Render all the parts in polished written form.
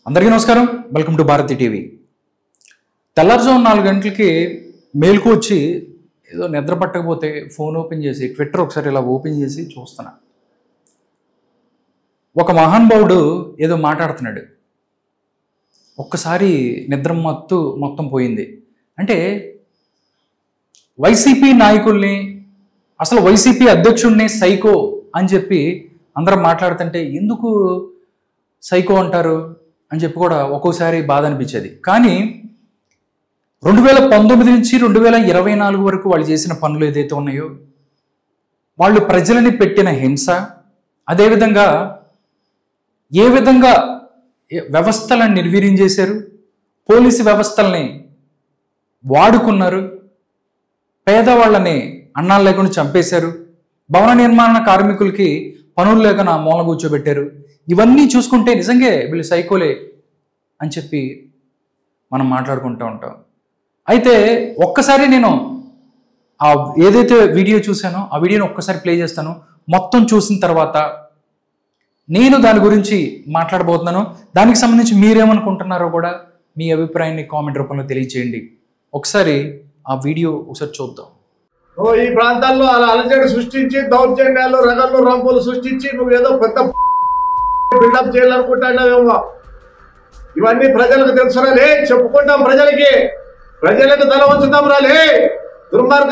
అందరికీ నమస్కారం. Welcome to Bharati TV. తెల్లారుజాము 4 గంటలకి మేలుకు వచ్చి ఏదో నిద్ర పట్టకపోతే ఫోన్ ఓపెన్ చేసి ట్విట్టర్ ఒకసారి ఇలా ఓపెన్ చేసి చూస్తున్నా. ఒక మహానుభావుడు ఏదో మాట్లాడుతున్నాడు. ఒక్కసారి నిద్ర మొత్తం పోయింది. అంటే వైసీపీ నాయకుల్ని, అసలు వైసీపీ అధ్యక్షుడిని సైకో అని చెప్పి అందరం మాట్లాడుతుంటే ఎందుకు సైకో అంటారు అని చెప్పి కూడా ఒక్కోసారి బాధ అనిపించేది. కానీ 2019 నుంచి 2024 వరకు వాళ్ళు చేసిన పనులు ఏదైతే ఉన్నాయో, వాళ్ళు ప్రజలని పెట్టిన హింస, అదేవిధంగా ఏ విధంగా వ్యవస్థలను నిర్వీర్యం చేశారు, పోలీసు వ్యవస్థల్ని వాడుకున్నారు, పేదవాళ్ళని అన్నాలు లేకుండా చంపేశారు, భవన నిర్మాణ కార్మికులకి పనులు లేకుండా మూల కూర్చోబెట్టారు. ఇవన్నీ చూసుకుంటే నిజంగా వీళ్ళు సైకోలే అని చెప్పి మనం మాట్లాడుకుంటూ ఉంటాం. అయితే ఒక్కసారి నేను ఏదైతే వీడియో చూశానో ఆ వీడియోని ఒక్కసారి ప్లే చేస్తాను. మొత్తం చూసిన తర్వాత నేను దాని గురించి మాట్లాడబోతున్నాను. దానికి సంబంధించి మీరేమనుకుంటున్నారో కూడా మీ అభిప్రాయాన్ని కామెంట్ రూపంలో తెలియజేయండి. ఒకసారి ఆ వీడియో ఒకసారి చూద్దాం. ఈ ప్రాంతాల్లో అలా అలజడి సృష్టించి దౌర్జన్యాలు, రగళ్ళు, రంపులు సృష్టించి నువ్వు ఏదో పెద్ద బిల్డప్ చేయాలనుకుంటున్నావేమో. ఇవన్నీ ప్రజలకు తెలుసురాలే, చెప్పుకుంటాం ప్రజలకు తల వంచుతాం రాలే. దుర్మార్గ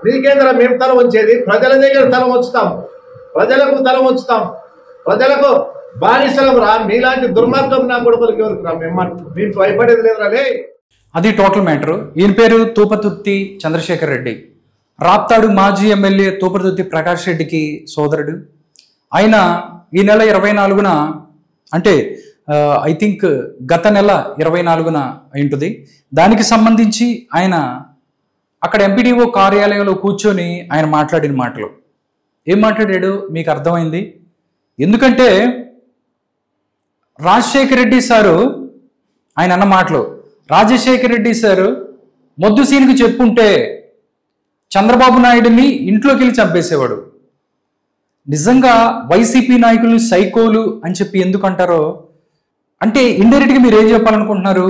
నీకేంద్ర మేము తల వంచేది, ప్రజల దగ్గర తల వంచుతాం, ప్రజలకు తల వంచుతాం, ప్రజలకు బానిసలం రా. మీలాంటి దుర్మార్గం నా కొడుకులకి ఎవరికి రా, మేము భయపడేది లేదు రాలే. అది టోటల్ మ్యాటర్. ఈయన పేరు తూపతుర్తి చంద్రశేఖర్ రెడ్డి. రాప్తాడు మాజీ ఎమ్మెల్యే తూపతుర్తి ప్రకాష్ రెడ్డికి సోదరుడు. ఆయన ఈ నెల 24న, అంటే ఐ థింక్ గత నెల 24న అయింటుంది. దానికి సంబంధించి ఆయన అక్కడ ఎంపీడీఓ కార్యాలయంలో కూర్చొని ఆయన మాట్లాడిన మాటలు, ఏం మాట్లాడాడో మీకు అర్థమైంది. ఎందుకంటే రాజశేఖర రెడ్డి సారు ఆయన అన్న మాటలు, రాజశేఖర రెడ్డి సారు మొద్దు సీన్కి చెప్పుంటే చంద్రబాబు నాయుడిని ఇంట్లోకి వెళ్ళి చంపేసేవాడు. నిజంగా వైసీపీ నాయకులు సైకోలు అని చెప్పి ఎందుకు అంటారో, అంటే ఇండైరెక్ట్గా మీరు ఏం చెప్పాలనుకుంటున్నారు?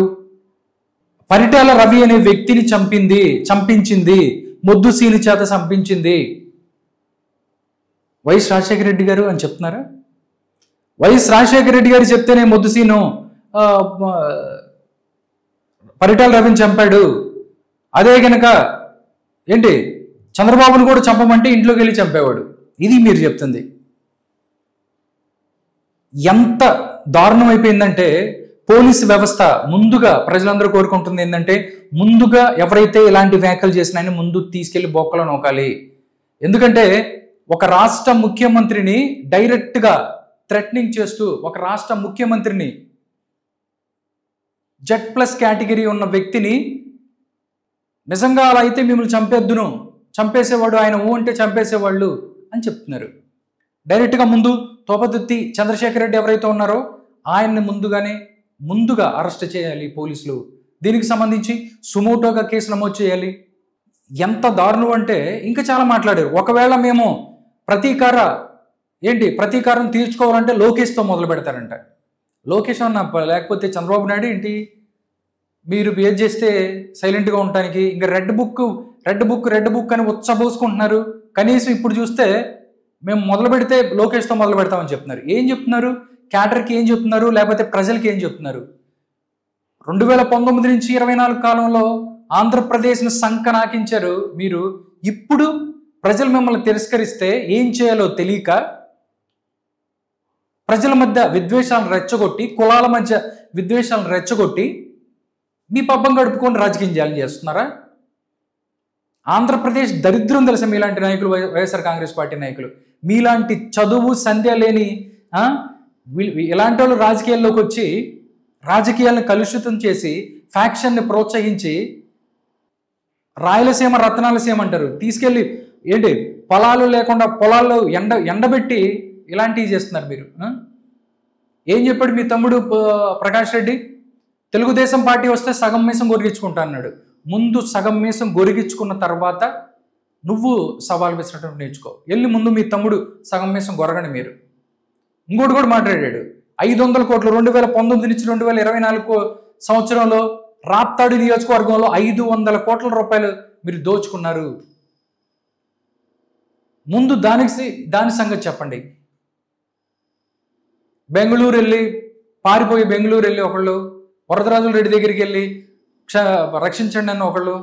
పరిటాల రవి అనే వ్యక్తిని చంపించింది, మొద్దు సీని చేత చంపించింది వైఎస్ రాజశేఖర రెడ్డి గారు అని చెప్తున్నారా? వైఎస్ రాజశేఖర రెడ్డి గారు చెప్తేనే మొద్దు సీను పరిటాల రవిని చంపాడు. అదే కనుక ఏంటి చంద్రబాబును కూడా చంపమంటే ఇంట్లోకి వెళ్ళి చంపేవాడు. ఇది మీరు చెప్తుంది. ఎంత దారుణం అయిపోయిందంటే పోలీసు వ్యవస్థ ముందుగా ప్రజలందరూ కోరుకుంటుంది ఏంటంటే, ముందుగా ఎవరైతే ఇలాంటి వ్యాఖ్యలు చేసినా ముందు తీసుకెళ్లి బొక్కలో నొక్కాలి. ఎందుకంటే ఒక రాష్ట్ర ముఖ్యమంత్రిని డైరెక్ట్గా థ్రెటనింగ్ చేస్తూ, ఒక రాష్ట్ర ముఖ్యమంత్రిని Z+ కేటగిరీ ఉన్న వ్యక్తిని నిజంగా అలా అయితే మిమ్మల్ని చంపేద్దును, చంపేసేవాడు ఆయన అంటే చంపేసేవాళ్ళు అని చెప్తున్నారు. డైరెక్ట్గా ముందు తూపతుర్తి చంద్రశేఖర్ రెడ్డి ఎవరైతే ఉన్నారో ఆయన్ని ముందుగా అరెస్ట్ చేయాలి పోలీసులు. దీనికి సంబంధించి సుమోటోగా కేసు నమోదు చేయాలి. ఎంత దారుణం అంటే ఇంకా చాలా మాట్లాడారు. ఒకవేళ మేము ప్రతీకారం తీర్చుకోవాలంటే లోకేష్తో మొదలు పెడతారంట. లోకేష్ అన్న లేకపోతే చంద్రబాబు నాయుడు ఏంటి, మీరు బిహేవ్ చేస్తే సైలెంట్గా ఉండటానికి ఇంకా రెడ్ బుక్ అని ఉచ్చబోసుకుంటున్నారు. కనీసం ఇప్పుడు చూస్తే మేము మొదలు పెడితే లోకేష్తో మొదలు పెడతామని చెప్తున్నారు. ఏం చెప్తున్నారు? క్యాడర్కి ఏం చెప్తున్నారు? లేకపోతే ప్రజలకి ఏం చెప్తున్నారు? 2019 నుంచి 24 కాలంలో ఆంధ్రప్రదేశ్ను సంకనాకించారు మీరు. ఇప్పుడు ప్రజలు మిమ్మల్ని తిరస్కరిస్తే ఏం చేయాలో తెలియక ప్రజల మధ్య విద్వేషాలను రెచ్చగొట్టి, కులాల మధ్య విద్వేషాలను రెచ్చగొట్టి మీ పబ్బం గడుపుకొని రాజకీయం చేస్తున్నారా? ఆంధ్రప్రదేశ్ దరిద్రం తెలుసా మీలాంటి నాయకులు, వైఎస్ఆర్ కాంగ్రెస్ పార్టీ నాయకులు. మీలాంటి చదువు సంధ్య లేని ఇలాంటి వాళ్ళు రాజకీయాల్లోకి వచ్చి రాజకీయాలను కలుషితం చేసి ఫ్యాక్షన్ని ప్రోత్సహించి రాయలసీమ రత్నాలసీమ అంటారు, తీసుకెళ్ళి ఏంటి పొలాలు లేకుండా పొలాల్లో ఎండబెట్టి ఇలాంటివి చేస్తున్నారు మీరు. ఏం చెప్పాడు మీ తమ్ముడు ప్రకాష్ రెడ్డి? తెలుగుదేశం పార్టీ వస్తే సగం మీసం గొరిగించుకుంటా అన్నాడు. ముందు సగం మీసం గొరిగించుకున్న తర్వాత నువ్వు సవాల్ విసరటం నేర్చుకో. వెళ్ళి ముందు మీ తమ్ముడు సగం మీసం గొరగండి మీరు. ఇంకోటి కూడా మాట్లాడాడు, 500 కోట్లు 2019 నుంచి 2024 సంవత్సరంలో రాప్తాడు నియోజకవర్గంలో 500 కోట్ల రూపాయలు మీరు దోచుకున్నారు. ముందు దాని సంగతి చెప్పండి. బెంగళూరు వెళ్ళి పారిపోయి బెంగళూరు వెళ్ళి ఒకళ్ళు, వరదరాజుల రెడ్డి దగ్గరికి వెళ్ళి రక్షించండి అన్న ఒకళ్ళు,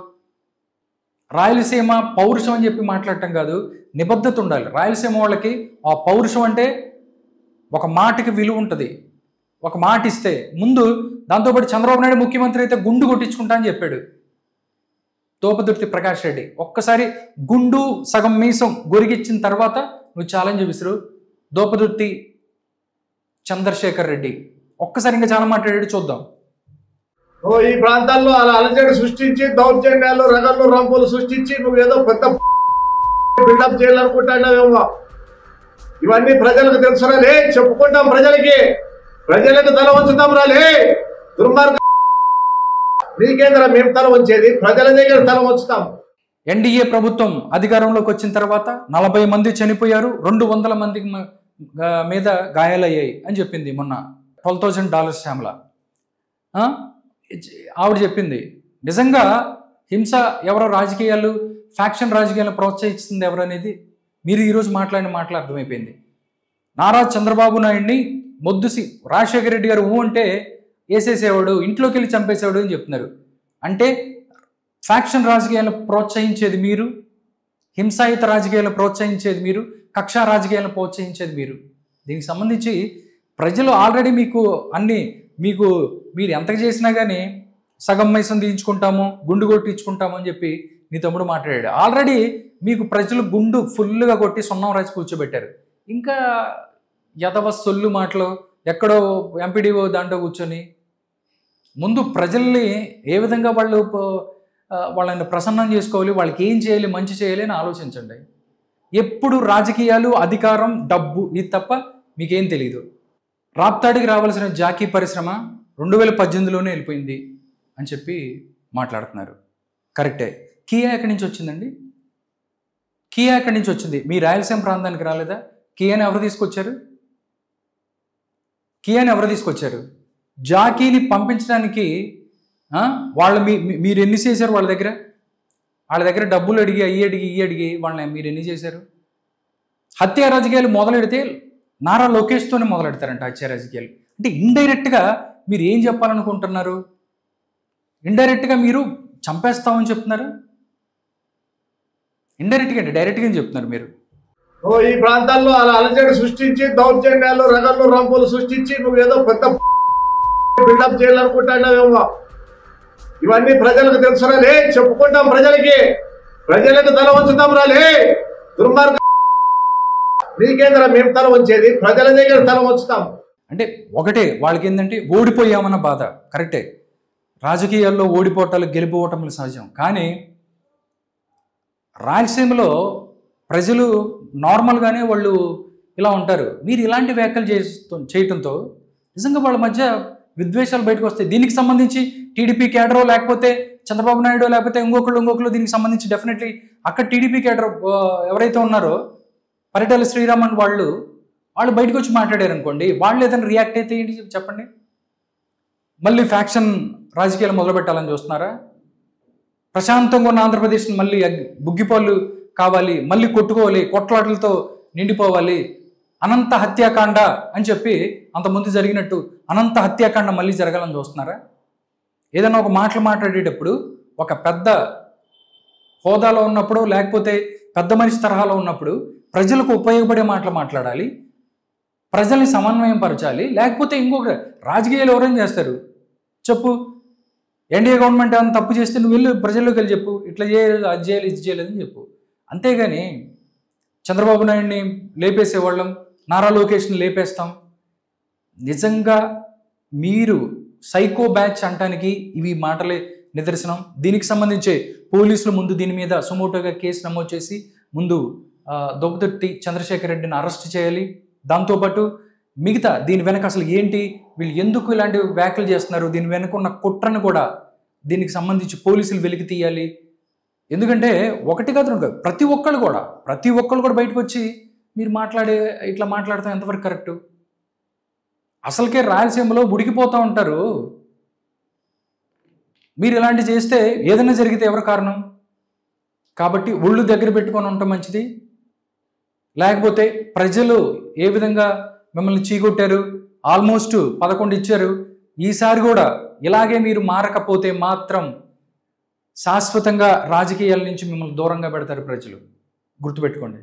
రాయలసీమ పౌరుషం అని చెప్పి మాట్లాడటం కాదు, నిబద్ధత ఉండాలి. రాయలసీమ వాళ్ళకి ఆ పౌరుషం అంటే ఒక మాటకి విలువ ఉంటుంది. ఒక మాట ఇస్తే ముందు దాంతోపాటు చంద్రబాబు నాయుడు ముఖ్యమంత్రి అయితే గుండు కొట్టించుకుంటా అని చెప్పాడు తోపదుర్తి ప్రకాష్ రెడ్డి. ఒక్కసారి గుండు సగం మీసం గొరిగిచ్చిన తర్వాత నువ్వు ఛాలెంజ్ విసురు. దోపదుర్తి చంద్రశేఖర్ రెడ్డి ఒక్కసారి ఇంకా చాలా మాట్లాడాడు, చూద్దాం. ఈ ప్రాంతాల్లో అలా అలజడి సృష్టించి దౌర్జన్యాలు రగళ్ళు రంపులు సృష్టించి నువ్వు ఏదో పెద్ద బిల్డప్ చేయాలనుకుంటున్నావేమో. ఇవన్నీ ప్రజలకు తెలుసురాలే, చెప్పుకుంటాం ప్రజలకు తల వంచుతాం రాలే. దుర్మార్గ నీకేంద్ర మేము తల వంచేది, ప్రజల దగ్గర తల వంచుతాం. ఎన్డీఏ ప్రభుత్వం అధికారంలోకి వచ్చిన తర్వాత 40 మంది చనిపోయారు, 200 మందికి మీద గాయాలయ్యాయి అని చెప్పింది మొన్న $12,000 శ్యామల. ఆవిడ చెప్పింది. నిజంగా హింస ఎవరో రాజకీయాలు, ఫ్యాక్షన్ రాజకీయాలను ప్రోత్సహిస్తుంది ఎవరు అనేది మీరు ఈరోజు మాట్లాడిన మాటలు అర్థమైపోయింది. నారా చంద్రబాబు నాయుడిని మొద్దుసి రాజశేఖర రెడ్డి గారు అంటే వేసేసేవాడు, ఇంట్లోకి వెళ్ళి చంపేసేవాడు అని చెప్తున్నారు. అంటే ఫ్యాక్షన్ రాజకీయాలను ప్రోత్సహించేది మీరు, హింసాయుత రాజకీయాలను ప్రోత్సహించేది మీరు, కక్షా రాజకీయాలను ప్రోత్సహించేది మీరు. దీనికి సంబంధించి ప్రజలు ఆల్రెడీ మీరు ఎంతకు చేసినా కానీ సగం మైసం తీయించుకుంటాము, గుండు కొట్టించుకుంటాము అని చెప్పి నీ తమ్ముడు మాట్లాడాడు. ఆల్రెడీ మీకు ప్రజలు గుండు ఫుల్గా కొట్టి సున్నం రాసి కూర్చోబెట్టారు. ఇంకా యదవ సొల్లు మాటలు ఎక్కడో ఎంపీడీఓ దాంట్లో కూర్చొని ముందు ప్రజల్ని ఏ విధంగా వాళ్ళని ప్రసన్నం చేసుకోవాలి, వాళ్ళకి ఏం చేయాలి, మంచి చేయాలి అని ఆలోచించండి. ఎప్పుడు రాజకీయాలు, అధికారం, డబ్బు ఇది తప్ప మీకేం తెలియదు. రాప్తాడికి రావాల్సిన జాకీ పరిశ్రమ 2018లోనే వెళ్ళిపోయింది అని చెప్పి మాట్లాడుతున్నారు. కరెక్టే. కియా ఎక్కడి నుంచి వచ్చిందండి? కియా ఎక్కడి నుంచి వచ్చింది? మీ రాయలసీమ ప్రాంతానికి రాలేదా? కియాని ఎవరు తీసుకొచ్చారు? జాకీని పంపించడానికి మీరు ఎన్ని చేశారు? వాళ్ళ దగ్గర డబ్బులు అడిగి ఈ అడిగి వాళ్ళని మీరు ఎన్ని చేశారు? హత్య రాజకీయాలు మొదలెడితే నారా లోకేష్తోనే మొదలెడతారంట హత్య రాజకీయాలు. అంటే ఇండైరెక్ట్గా మీరు ఏం చెప్పాలనుకుంటున్నారు? ఇండైరెక్ట్గా మీరు చంపేస్తామని చెప్తున్నారు. ఇండైరెక్ట్గా అండి, డైరెక్ట్గా చెప్తున్నారు మీరు. ఈ ప్రాంతాల్లో అలా అలజడి సృష్టించి దౌర్జన్యాలు రగళ్ళు రంపులు సృష్టించి నువ్వు ఏదో పెద్ద బిల్డప్ చేయాలనుకుంటున్నావేమో. ఇవన్నీ ప్రజలకు తెలుసురాలే, చెప్పుకుంటాం ప్రజలకు తల వంచుతాం రాలే. దుర్మార్గ నీకేంద్ర మేము తల వంచేది, ప్రజల దగ్గర తల వంచుతాం. అంటే ఒకటే వాళ్ళకి ఏంటంటే ఓడిపోయామన్న బాధ. కరెక్టే, రాజకీయాల్లో ఓడిపోవటాలు గెలిపోవటములు సహజం. కానీ రాయలసీమలో ప్రజలు నార్మల్గానే వాళ్ళు ఇలా ఉంటారు. మీరు ఇలాంటి వ్యాఖ్యలు చేయటంతో నిజంగా వాళ్ళ మధ్య విద్వేషాలు బయటకు వస్తాయి. దీనికి సంబంధించి టీడీపీ కేడరో లేకపోతే చంద్రబాబు నాయుడు లేకపోతే ఇంకొకళ్ళు దీనికి సంబంధించి డెఫినెట్లీ అక్కడ టీడీపీ కేడర్ ఎవరైతే ఉన్నారో పరిటాల శ్రీరామన్ వాళ్ళు బయటకు వచ్చి మాట్లాడారు అనుకోండి, వాళ్ళు ఏదైనా రియాక్ట్ అయితే ఏంటి చెప్పండి? మళ్ళీ ఫ్యాక్షన్ రాజకీయాలు మొదలుపెట్టాలని చూస్తున్నారా? ప్రశాంతంగా ఉన్న ఆంధ్రప్రదేశ్ని మళ్ళీ బుగ్గిపాలు కావాలి, మళ్ళీ కొట్టుకోవాలి, కొట్లాటలతో నిండిపోవాలి, అనంత హత్యాకాండ అని చెప్పి అంతకుముందు జరిగినట్టు అనంత హత్యాకాండ మళ్ళీ జరగాలని చూస్తున్నారా? ఏదైనా ఒక మాటలు మాట్లాడేటప్పుడు ఒక పెద్ద హోదాలో ఉన్నప్పుడు లేకపోతే పెద్ద మనిషి తరహాలో ఉన్నప్పుడు ప్రజలకు ఉపయోగపడే మాటలు మాట్లాడాలి, ప్రజల్ని సమన్వయం పరచాలి. లేకపోతే ఇంకొక రాజకీయాలు ఎవరైనా చేస్తారు చెప్పు. ఎన్డీఏ గవర్నమెంట్ ఏమైనా తప్పు చేస్తే నువ్వు వెళ్ళి ప్రజల్లోకి వెళ్ళి చెప్పు, ఇట్లా చేయలేదు, అది చేయాలి, ఇది చేయలేదని చెప్పు. అంతేగాని చంద్రబాబు నాయుడిని లేపేసేవాళ్ళం, నారా లోకేష్ని లేపేస్తాం. నిజంగా మీరు సైకో బ్యాచ్ అంటానికి ఇవి మాటలే నిదర్శనం. దీనికి సంబంధించి పోలీసులు ముందు దీని మీద సుమోటోగా కేసు నమోదు చేసి ముందు దొబ్బదొట్టి చంద్రశేఖర్ రెడ్డిని అరెస్ట్ చేయాలి. దాంతోపాటు మిగతా దీని వెనక అసలు ఏంటి, వీళ్ళు ఎందుకు ఇలాంటి వ్యాఖ్యలు చేస్తున్నారు, దీని వెనక ఉన్న కుట్రను కూడా దీనికి సంబంధించి పోలీసులు వెలికి తీయాలి. ఎందుకంటే ఒకటి కాదు, ప్రతి ఒక్కళ్ళు కూడా బయటకు వచ్చి మీరు ఇట్లా మాట్లాడతాం ఎంతవరకు కరెక్టు? అసలుకే రాయలసీమలో ఉడికిపోతూ ఉంటారు. మీరు ఇలాంటి చేస్తే ఏదైనా జరిగితే ఎవరు కారణం? కాబట్టి ఒళ్ళు దగ్గర పెట్టుకొని ఉండటం మంచిది. లేకపోతే ప్రజలు ఏ విధంగా మిమ్మల్ని చీకొట్టారు, ఆల్మోస్ట్ 11 ఇచ్చారు, ఈసారి కూడా ఇలాగే మీరు మారకపోతే మాత్రం శాశ్వతంగా రాజకీయాల నుంచి మిమ్మల్ని దూరంగా పెడతారు ప్రజలు. గుర్తుపెట్టుకోండి.